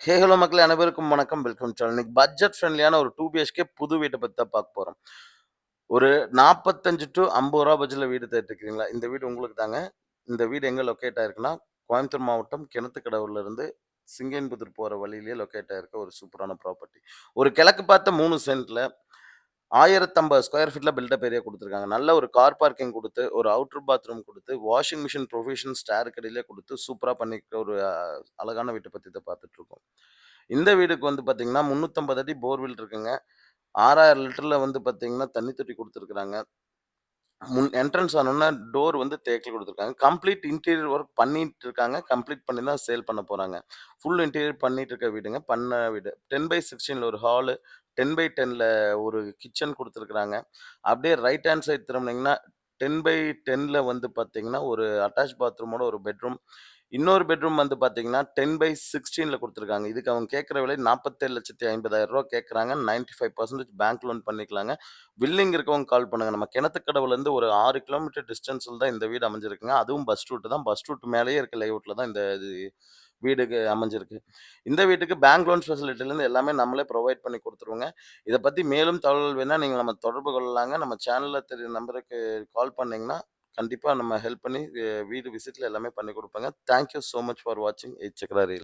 Hello மக்களே அனைவருக்கும் வணக்கம். Welcome channel. இன்னைக்கு பட்ஜெட் ஃப்ரெண்ட்லியான ஒரு 2 பிஹெச்கே புது வீட்ட பத்தி தான் பார்க்க போறோம். ஒரு 45 டூ ரூ. 50 பட்ஜெட்ல வீடு தேடிட்டு இருக்கிறீங்களா? இந்த வீடு உங்களுக்கு தாங்க. இந்த வீடு எங்க லொக்கேட் ஆயிருக்குன்னா, கோயம்புத்தூர் மாவட்டம் கிணத்துக்கடவுல இருந்து சிங்கையன்புதூர் போற வழியிலேயே லொக்கேட் ஆயிருக்க ஒரு சூப்பரான ப்ராப்பர்ட்டி. ஒரு கிழக்கு பார்த்த 3 சென்ட்ல 1050 ஸ்கொயர் ஃபீட்ல பில்டப் ஏரியா குடுத்துருக்காங்க. நல்ல ஒரு கார் பார்க்கிங் குடுத்து, ஒரு அவுட்டர் பாத்ரூம் குடுத்து, வாஷிங் மிஷின் ப்ரொவிஷன் ஸ்டேருக்கு அடியிலே குடுத்து, சூப்பரா பண்ணியிருக்க ஒரு அழகான வீட்ட பத்தி தான் பார்த்துட்டுருக்கோம். இந்த வீடுக்கு வந்து பார்த்தீங்கன்னா, 350 அடி போர்வெல் இருக்குங்க. 6000 லிட்டர்ல வந்து பார்த்தீங்கன்னா, தண்ணி தொட்டி குடுத்துருக்காங்க. என்ட்ரன்ஸ் ஆனோனே டோர் வந்து தேக்குல குடுத்துருக்காங்க. கம்ப்ளீட் இன்டீரியர் ஒர்க் பண்ணிட்டு இருக்காங்க. கம்ப்ளீட் பண்ணி தான் சேல் பண்ண போறாங்க. ஃபுல் இன்டீரியர் பண்ணிட்டு இருக்க வீடுங்க. பண்ண வீடு. 10/16ல ஒரு ஹாலு, 10/10ல ஒரு கிச்சன் குடுத்துருக்காங்க. அப்படியே ரைட் ஹேண்ட் சைட் திரும்புனீங்கன்னா, 10/10ல வந்து பார்த்தீங்கன்னா, ஒரு அட்டாச் பாத்ரூமோட ஒரு பெட்ரூம். இன்னொரு பெட்ரூம் வந்து பார்த்தீங்கன்னா, 10/16ல குடுத்துருக்காங்க. இதுக்கு அவங்க கேட்கிற விலை ரூ. 47,50,000 கேட்கறாங்க. 95% பேங்க் லோன் பண்ணிக்கலாங்க. வில்லிங் இருக்கவங்க கால் பண்ணுங்க. நம்ம கிணத்துக்கடவுலேருந்து ஒரு 6 கிலோமீட்டர் டிஸ்டன்ஸ்ல தான் இந்த வீடு அமைஞ்சிருக்குங்க. அதுவும் பஸ் ரூட் தான். பஸ் ரூட் மேலேயே இருக்க லேஅவுட்ல தான் இந்த இது வீடுக்கு அமைஞ்சிருக்கு. இந்த வீட்டுக்கு பேங்க் லோன் ஃபெசிலிட்டிலேருந்து எல்லாமே நம்மளே ப்ரொவைட் பண்ணி குடுத்துருவோங்க. இத பத்தி மேலும் தகவல் வேணுனா நீங்க நம்ம தொடர்பு கொள்ளலாங்க. நம்ம சேனல்ல தெரியிற நம்பருக்கு கால் பண்ணீங்கன்னா, கண்டிப்பா நம்ம ஹெல்ப் பண்ணி வீடு விசிட்ல எல்லாமே பண்ணி குடுப்பேங்க. Thank you so much for வாட்சிங் எச் சக்கரா ரீல்.